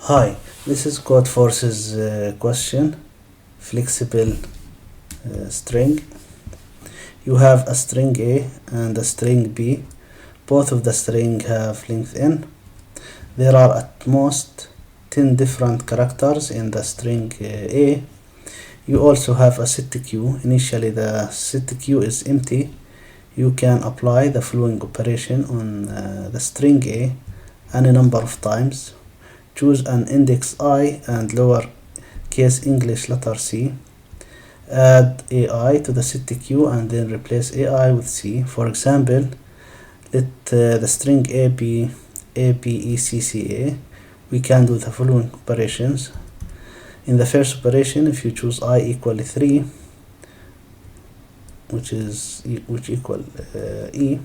Hi, this is Codeforces question. Flexible string. You have a string A and a string B. Both of the string have length n. There are at most 10 different characters in the string A. You also have a set queue. Initially the set queue is empty. You can apply the following operation on the string A any number of times. Choose an index I and lowercase English letter C. Add AI to the set queue and then replace AI with C. For example, let the string A be ABECCA. We can do the following operations. In the first operation, if you choose I equal 3, which equal E,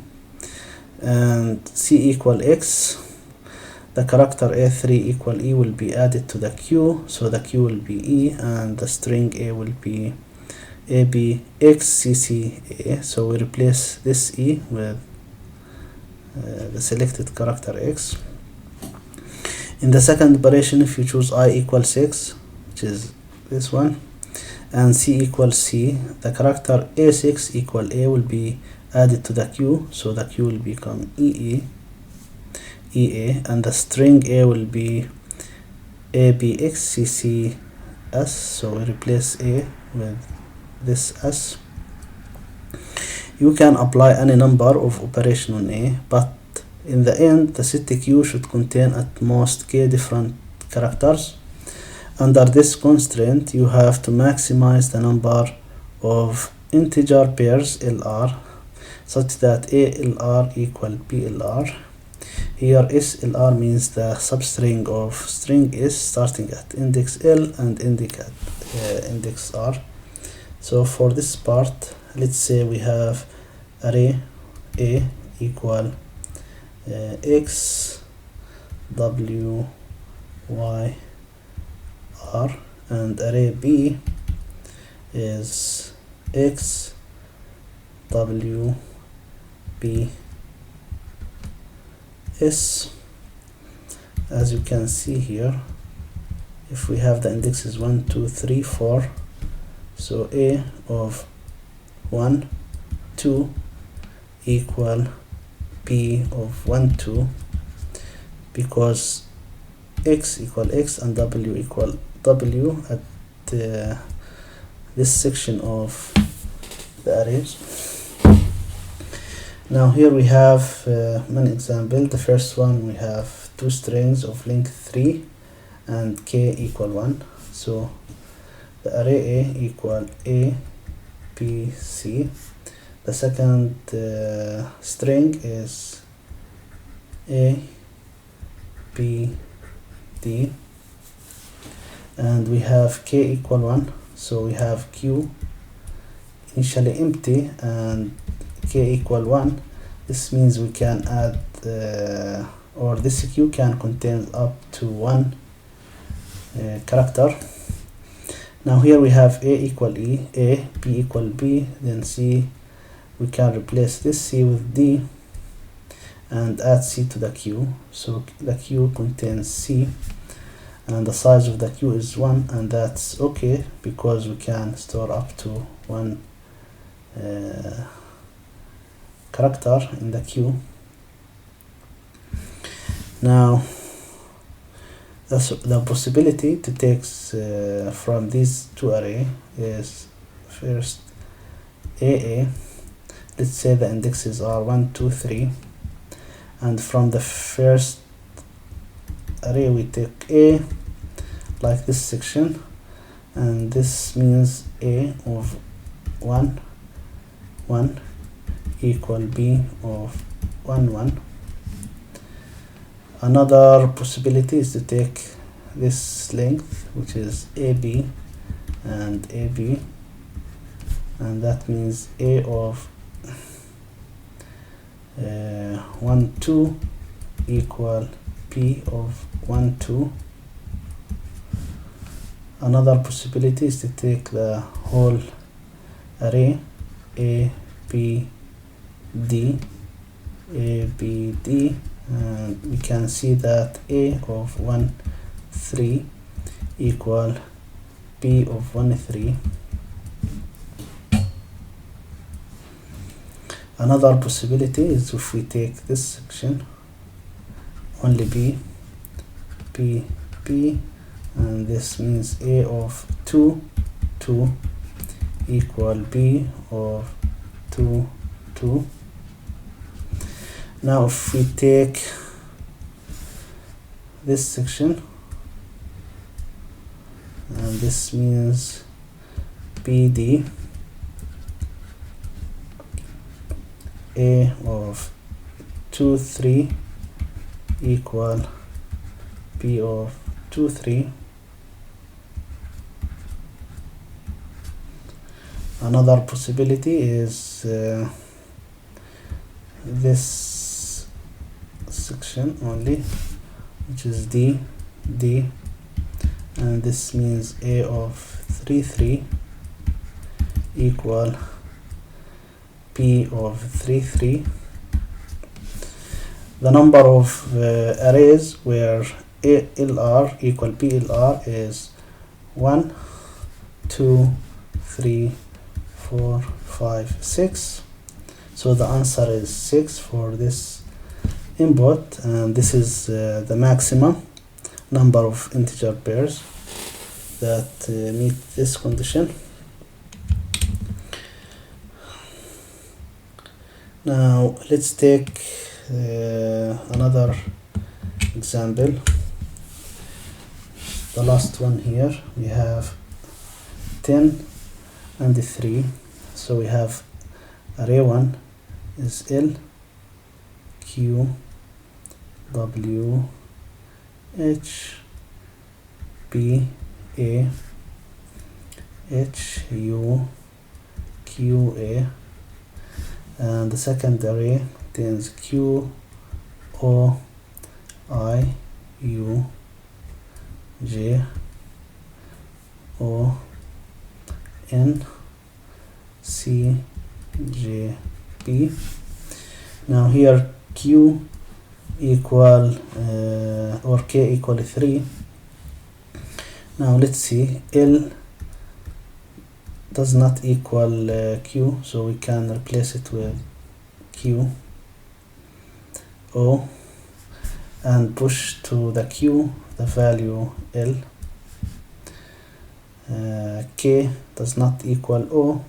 and C equal X, the character A3 equal E will be added to the queue, so the queue will be E and the string A will be ABXCCA. So we replace this E with the selected character X. In the second operation, if you choose I equal 6, which is this one, and C equals C, the character A6 equal A will be added to the queue, so the queue will become EA, and the string A will be ABXCCS, so we replace A with this S. You can apply any number of operations on A, but in the end the set queue should contain at most k different characters. Under this constraint, you have to maximize the number of integer pairs LR such that ALR equal BLR. Here SLR means the substring of string S starting at index L and index R. So for this part, let's say we have array A equal X W Y R, and array B is X W B S. As you can see here, if we have the indexes 1 2 3 4, so A of 1 2 equal B of 1 2, because X equal X and W equal W at this section of the arrays. Now here we have many examples. The first one, we have two strings of length 3 and k equal 1. So the array A equal A, B, C. The second string is A, B, D. And we have k equal 1. So we have q initially empty and k equal 1. This means we can add or this queue can contain up to one character. Now here we have A equal E, A, B equal B, then C. We can replace this C with D and add C to the queue. So the queue contains C and the size of the queue is 1, and that's okay because we can store up to one character in the queue. Now the possibility to take from these two arrays is first AA. Let's say the indexes are 1 2 3, and from the first array we take A like this section, and this means A of 1 1 equal B of 1 1. Another possibility is to take this length, which is AB and AB, and that means A of 1 2 equal P of 1 2. Another possibility is to take the whole array A B D A B D, and we can see that A of 1 3 equal b of 1 3. Another possibility is if we take this section only b, and this means a of 2 equal b of 2 2. Now if we take this section, and this means bd, a of 2 3 equal b of 2 3. Another possibility is this section only, which is d, and this means a of 3 3 equal p of 3 3. The number of arrays where LR equal PLR is 1 2 3 4 5 6. So the answer is 6 for this input, and this is the maximum number of integer pairs that meet this condition. Now let's take another example. The last one here, we have 10 and 3. So we have array 1 is L Q W H P A H U Q A, and the second array contains Q O I U J O N C J P. Now here Q equal or K equal 3. Now let's see, L does not equal Q, so we can replace it with Q O and push to the Q the value L. K does not equal O,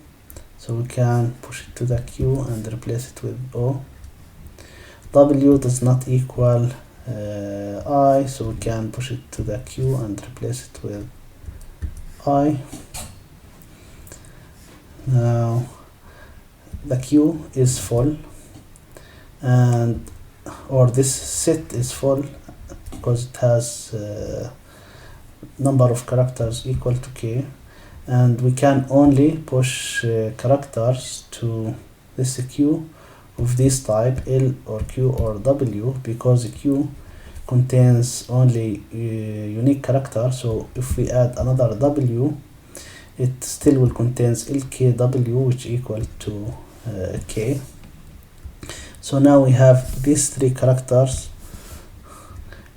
so we can push it to the Q and replace it with O. W does not equal I, so we can push it to the Q and replace it with I. Now the Q is full, and or this set is full because it has number of characters equal to K, and we can only push characters to this Q of this type, L or Q or W, because Q contains only unique character. So if we add another W, it still will contains LKW, which equal to K. So now we have these three characters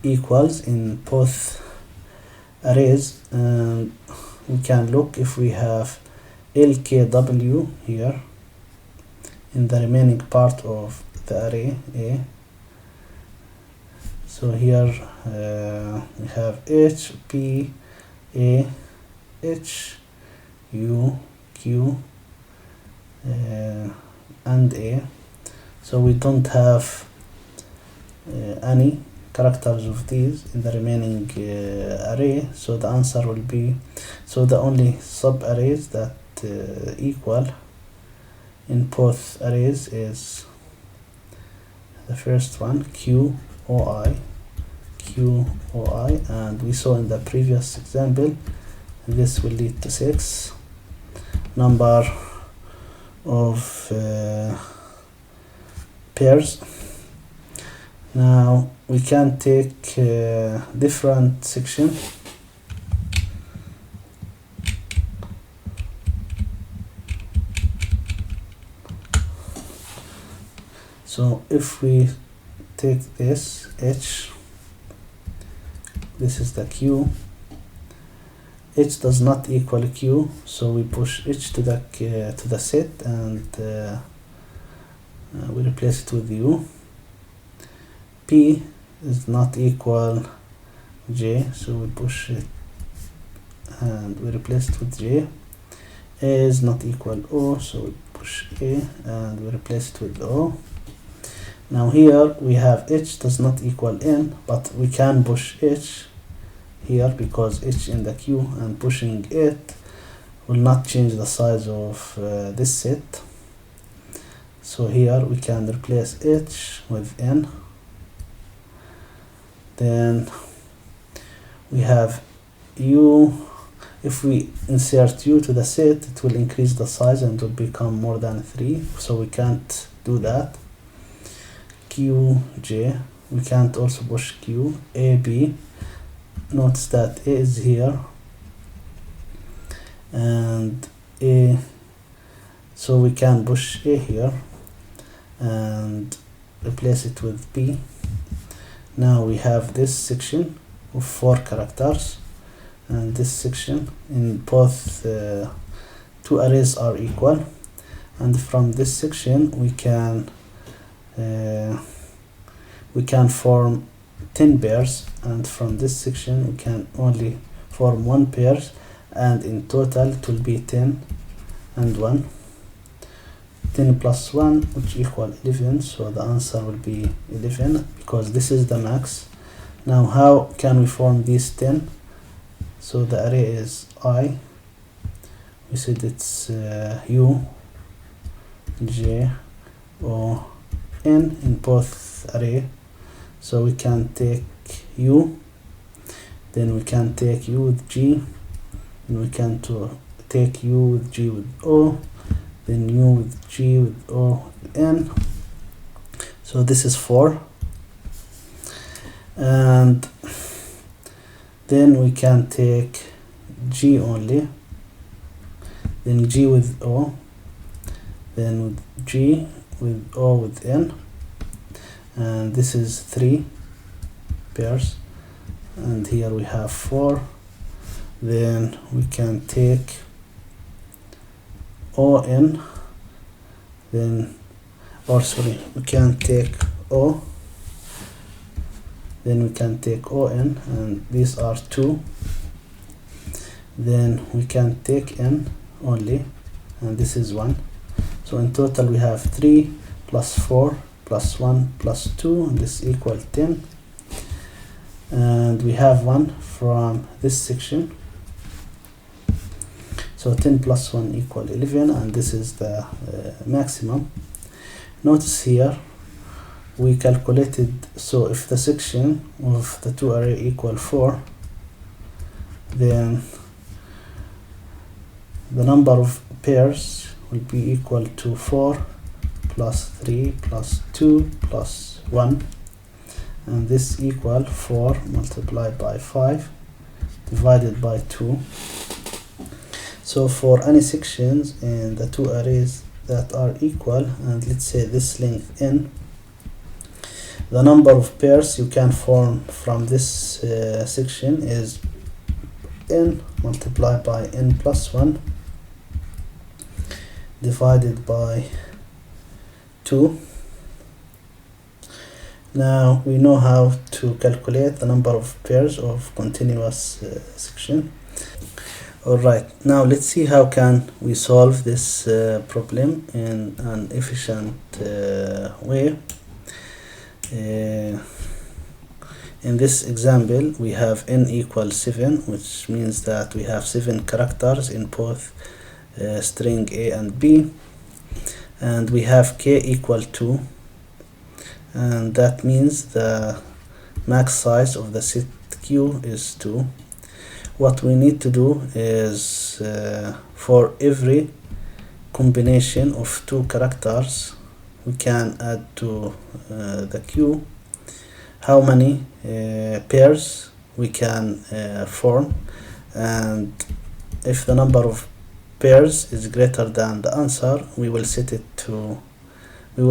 equals in both arrays, and we can look if we have LKW here in the remaining part of the array A. So here we have H, P, A, H, U, Q, and A. So we don't have any characters of these in the remaining array, so the answer will be, so the only sub arrays that equal in both arrays is the first one, Q O I, and we saw in the previous example this will lead to 6. Number of pairs. Now we can take different section. So if we take this H this is the q. H does not equal q, so we push h to the set, and we replace it with u. P is not equal j, so we push it and we replace it with j. A is not equal o, so we push a and we replace it with o. Now here we have h does not equal n, but we can push h here because h in the queue, and pushing it will not change the size of this set. So here we can replace h with n. Then we have u. If we insert u to the set, it will increase the size and it will become more than 3, so we can't do that. Q, j, we can't also push q. A, b, notice that a is here, and a, so we can push a here and replace it with b. Now we have this section of 4 characters, and this section in both two arrays are equal, and from this section we can form 10 pairs, and from this section we can only form 1 pair, and in total it will be 10 and 1. 10 plus 1, which equal 11, so the answer will be 11 because this is the max. Now how can we form these 10? So the array is I. We said it's u, j, o, n in both array. So we can take u, then we can take u with g, and we can take u with g with o, then u with g with o with n. So this is 4. And then we can take g only, then g with o, then with g with o with n, and this is 3 pairs, and here we have 4. Then we can take on, then, or sorry, we can take o, then we can take on, and these are 2. Then we can take n only, and this is 1. So in total we have 3 plus 4 plus 1 plus 2, and this equal 10. And we have 1 from this section. So 10 plus 1 equal 11, and this is the maximum. Notice here we calculated, so if the section of the two array equal 4, then the number of pairs will be equal to 4 plus 3 plus 2 plus 1, and this equal 4 multiplied by 5 divided by 2. So for any sections in the two arrays that are equal, and let's say this length n, the number of pairs you can form from this section is n multiplied by n plus 1 divided by 2. Now we know how to calculate the number of pairs of continuous section. Alright, now let's see how can we solve this problem in an efficient way. In this example we have n equals 7, which means that we have 7 characters in both string a and b, and we have k equal 2, and that means the max size of the set q is 2. What we need to do is for every combination of 2 characters we can add to the queue how many pairs we can form, and if the number of pairs is greater than the answer, we will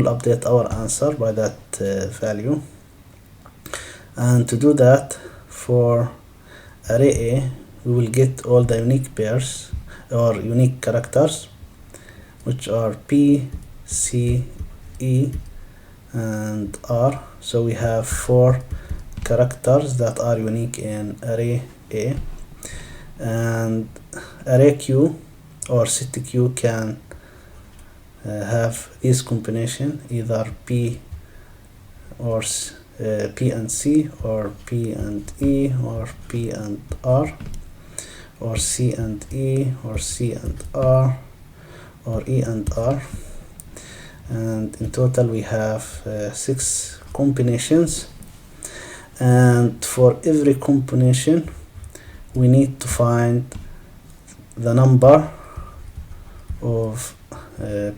update our answer by that value. And to do that, for array A, we will get all the unique pairs or unique characters, which are P, C, E, and R. So we have 4 characters that are unique in array A, and array Q or set Q can have this combination, either P or P and C, or P and E, or P and R, or C and E, or C and R, or E and R. And in total we have 6 combinations, and for every combination we need to find the number of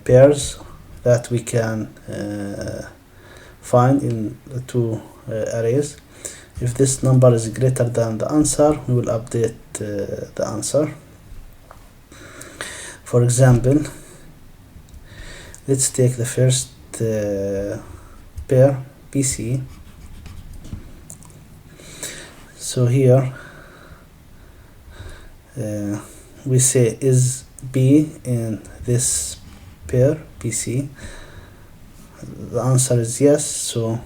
pairs that we can find in the 2 arrays. If this number is greater than the answer, we will update the answer. For example, let's take the first pair, PC. So here we say, is B in this pair, PC? The answer is yes, so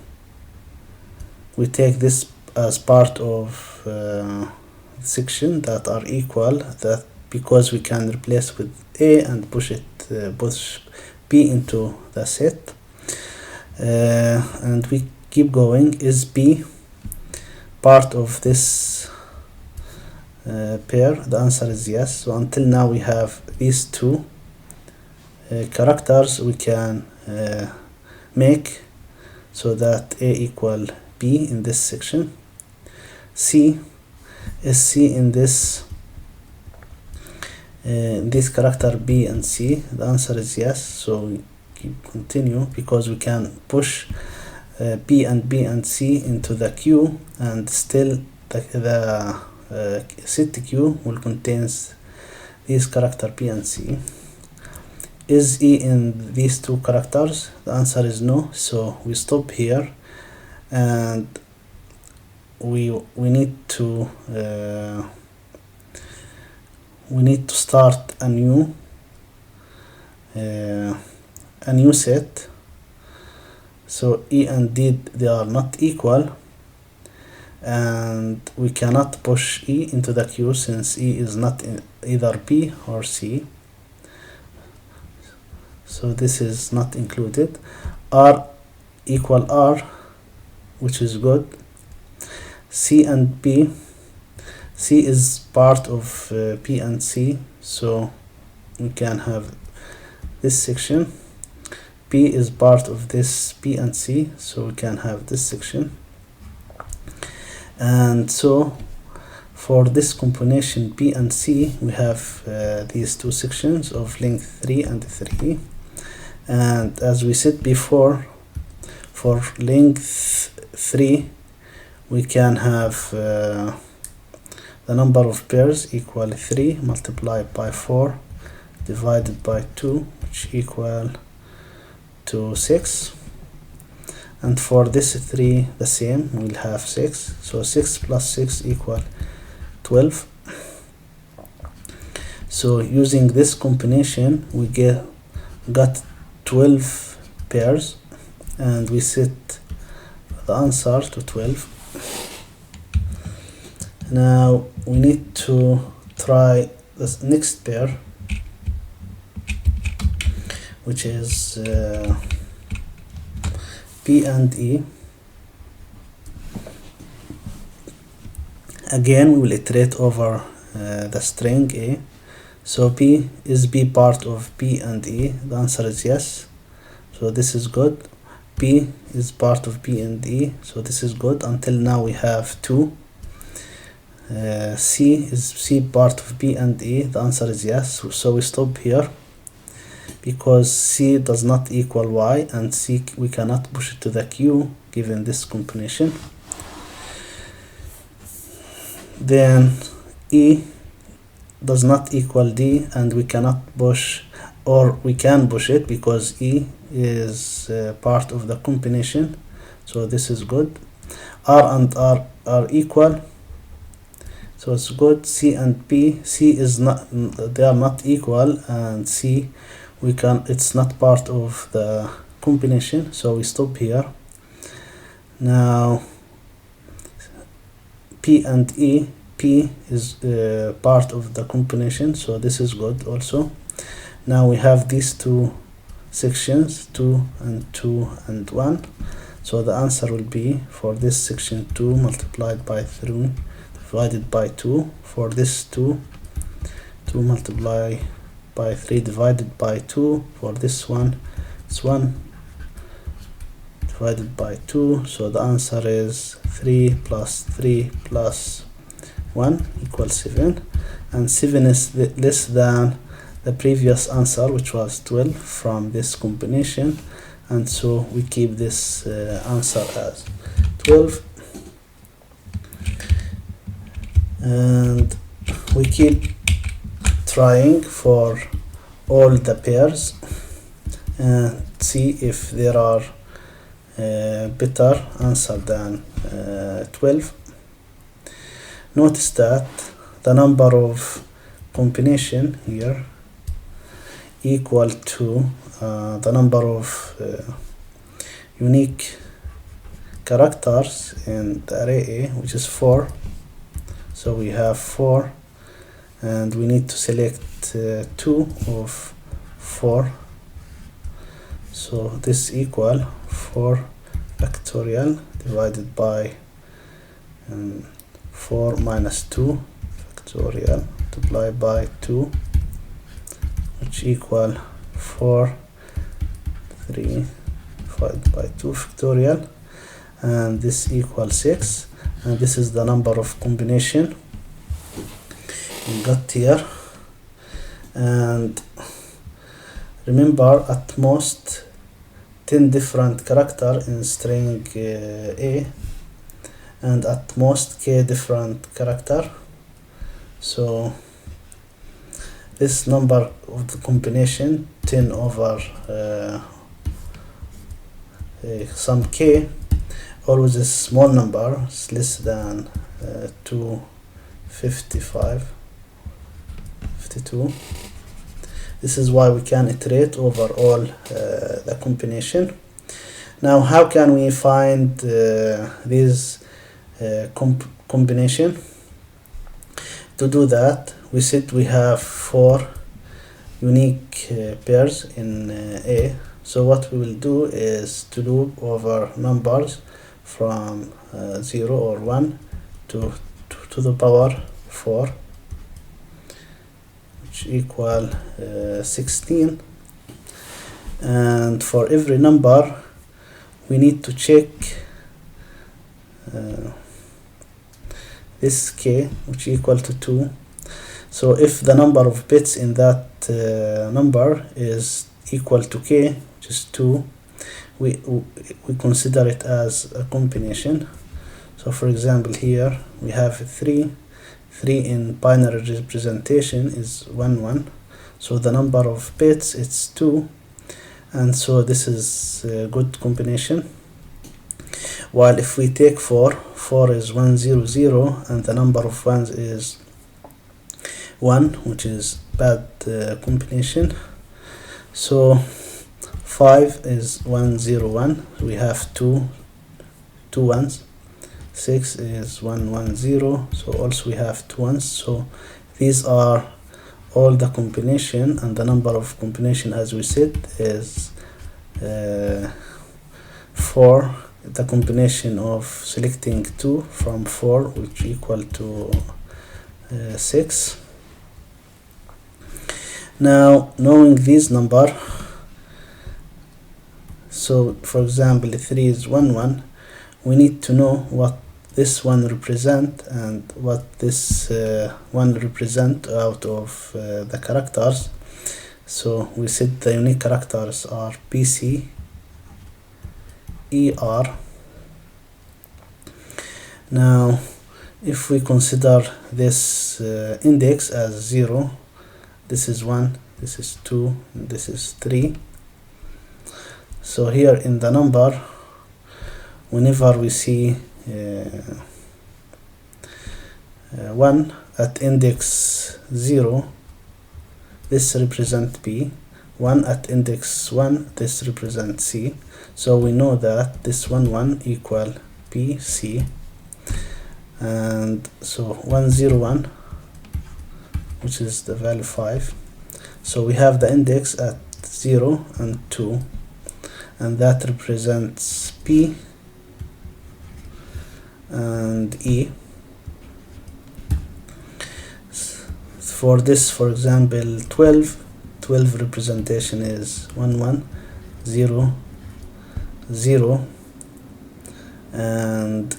we take this as part of section that are equal, that because we can replace with A and push B into the set, and we keep going. Is B part of this pair? The answer is yes. So until now we have these 2 characters we can make so that A equal B in this section. C, is C in this character B and C? The answer is yes, so we continue because we can push B and C into the queue, and still the set queue will contain these character B and C. Is E in these 2 characters? The answer is no, so we stop here, and we need to start a new set. So E and D, they are not equal, and we cannot push E into the queue since E is not in either B or C, so this is not included. R equal R, which is good. C and B, C is part of P and C, so we can have this section. P is part of this P and C, so we can have this section. And so for this combination P and C, we have these 2 sections of length 3 and 3. And as we said before, for length 3 we can have the number of pairs equal 3 multiplied by 4 divided by 2, which equal to 6. And for this 3 the same, we'll have 6, so 6 plus 6 equal 12. So using this combination we got 12 pairs, and we set the answer to 12. Now we need to try this next pair, which is P and E. Again we will iterate over the string A. So P, is B part of P and E? The answer is yes, so this is good. P is part of P and E, so this is good. Until now we have 2. C, is C part of P and E? The answer is yes, so we stop here because C does not equal Y, and C we cannot push it to the queue given this combination. Then E does not equal D, and we cannot push, or we can push it because E is part of the combination, so this is good. R and R are equal, So it's good. C and B, C is not, they are not equal, and C it's not part of the combination, so we stop here. Now P and E, P is part of the combination, so this is good also. Now we have these two sections, 2 and 2 and 1, so the answer will be for this section 2 multiplied by 3 divided by 2, for this 2 multiplied by 3 divided by 2, for this one it's 1 divided by 2, so the answer is 3 plus 3 plus 1 equals 7, and 7 is less than the previous answer, which was 12 from this combination, and so we keep this answer as 12, and we keep trying for all the pairs and see if there are better answer than 12. Notice that the number of combination here equal to the number of unique characters in the array A, which is 4. So we have 4, and we need to select 2 of 4. So this equal 4 factorial divided by 4 minus 2 factorial multiplied by 2, which equal 4 3 divided by 2 factorial, and this equals 6, and this is the number of combination we got here. And remember, at most 10 different character in string A, and at most k different character. So this number of the combination 10 over some k, always a small number, it's less than 255 52. This is why we can iterate over all the combination. Now how can we find these combination? To do that, we said we have 4 unique pairs in A. So what we will do is to loop over numbers from 0 or 1 to the power 4, which equal 16. And for every number we need to check this k, which equal to 2. So if the number of bits in that number is equal to k, which is 2, we consider it as a combination. So for example, here we have 3 in binary representation is 1 1, so the number of bits it's 2, and so this is a good combination. While if we take 4 is 1 0 0, and the number of ones is 1, which is bad combination. So 5 is 1 0 1, we have two ones. 6 is 1 1 0, so also we have 2 ones. So these are all the combination, and the number of combination, as we said, is 4. The combination of selecting 2 from 4, which equal to 6. Now, knowing this number, so for example 3 is 1 1, we need to know what this one represent and what this one represent out of the characters. So we said the unique characters are PC, ER. Now if we consider this index as 0, this is 1, this is 2, and this is 3. So here in the number, whenever we see 1 at index 0, this represents B. 1 at index 1, this represents C. So we know that this 1 1 equal B C, and so 1 0 1, which is the value 5. So we have the index at 0 and 2, and that represents P and E. For this, for example, 12 representation is 1 1 0 0, and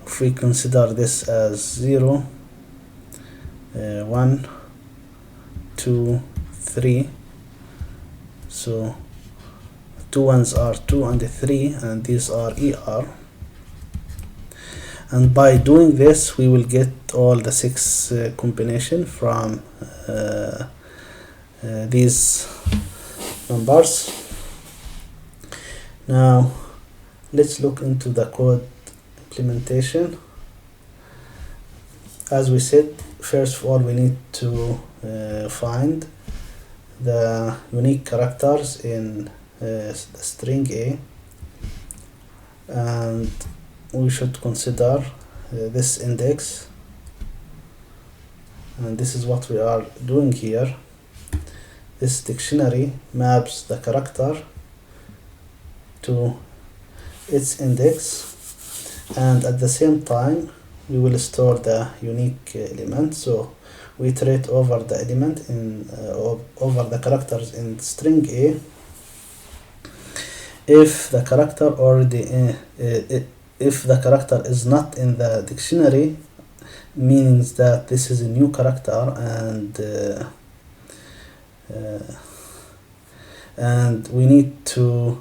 if we consider this as 0 1 2 3, so 2 ones are 2 and 3, and these are ER. And by doing this, we will get all the 6 combination from these numbers. Now let's look into the code implementation. As we said, first of all we need to find the unique characters in the string A, and we should consider this index, and this is what we are doing here. This dictionary maps the character to its index, and at the same time we will store the unique element. So we iterate over the element in over the characters in string A. If the character already if the character is not in the dictionary, means that this is a new character, and we need to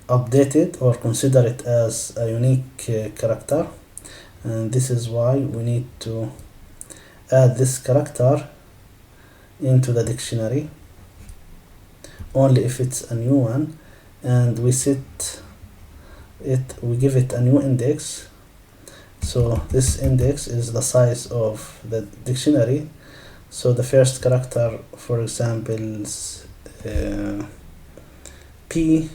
update it or consider it as a unique character, and this is why we need to add this character into the dictionary only if it's a new one, and we set it, we give it a new index. So this index is the size of the dictionary. So the first character, for example, P,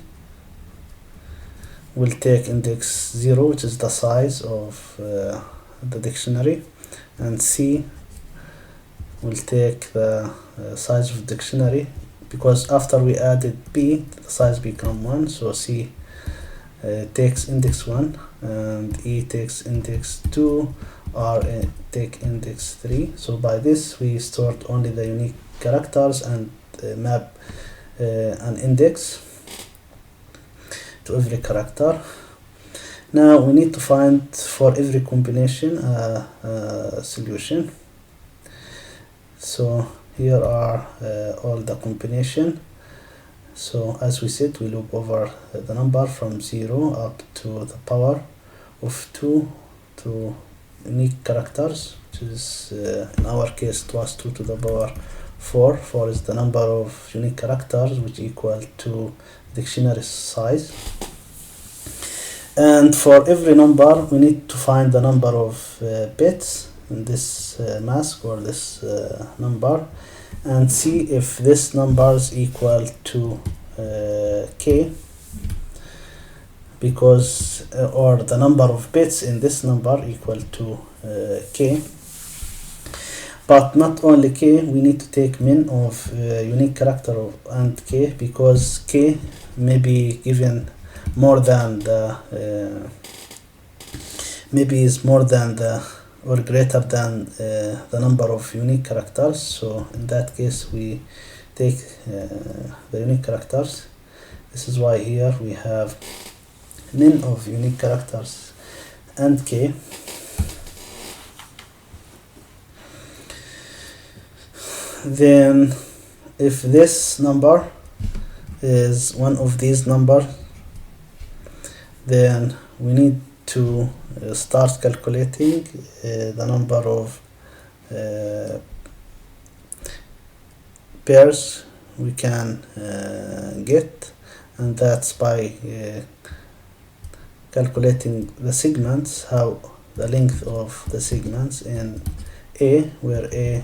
will take index 0, which is the size of the dictionary, and C will take the size of the dictionary, because after we added P, the size become 1, so C takes index 1, and E takes index 2, R take index 3. So by this we stored only the unique characters and map an index to every character. Now we need to find for every combination a solution. So here are all the combination. So as we said, we loop over the number from 0 up to the power of 2 to unique characters, which is in our case it was 2 to the power 4. 4 is the number of unique characters, which equal to dictionary size. And for every number we need to find the number of bits in this mask or this number, and see if this number is equal to k, because or the number of bits in this number equal to k. But not only k, we need to take min of unique character of and k, because k may be given more than the maybe is more than the or greater than the number of unique characters. So in that case we take the unique characters. This is why here we have min of unique characters and k. Then if this number is one of these numbers, then we need to start calculating the number of pairs we can get, and that's by calculating the segments, how the length of the segments in A, where A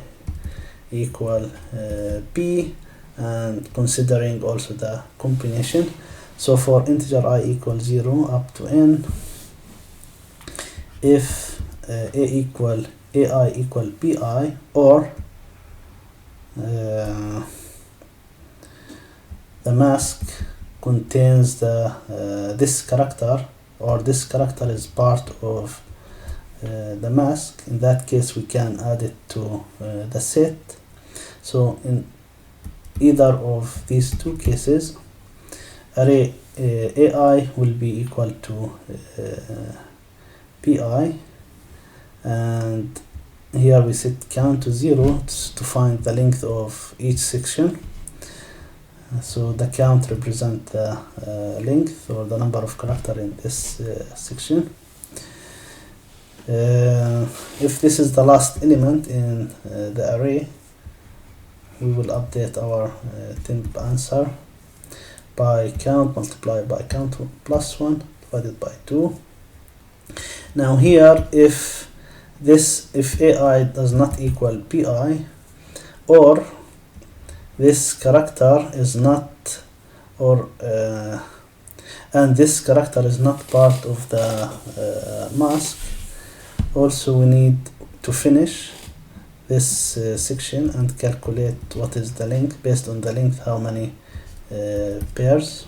equal B, and considering also the combination. So for integer I equal 0 up to n, if AI equal BI, or the mask contains this character, or this character is part of the mask, in that case we can add it to the set. So in either of these two cases, array AI will be equal to BI, and here we set count to 0 to find the length of each section. So the count represents the length or the number of characters in this section. If this is the last element in the array, we will update our temp answer by count multiplied by count plus 1 divided by 2. Now here, if AI does not equal BI, or this character is not, or and this character is not part of the mask, also we need to finish this section and calculate what is the length, based on the length how many pairs.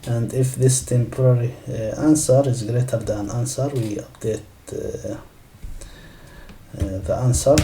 And if this temporary answer is greater than answer, we update the answer.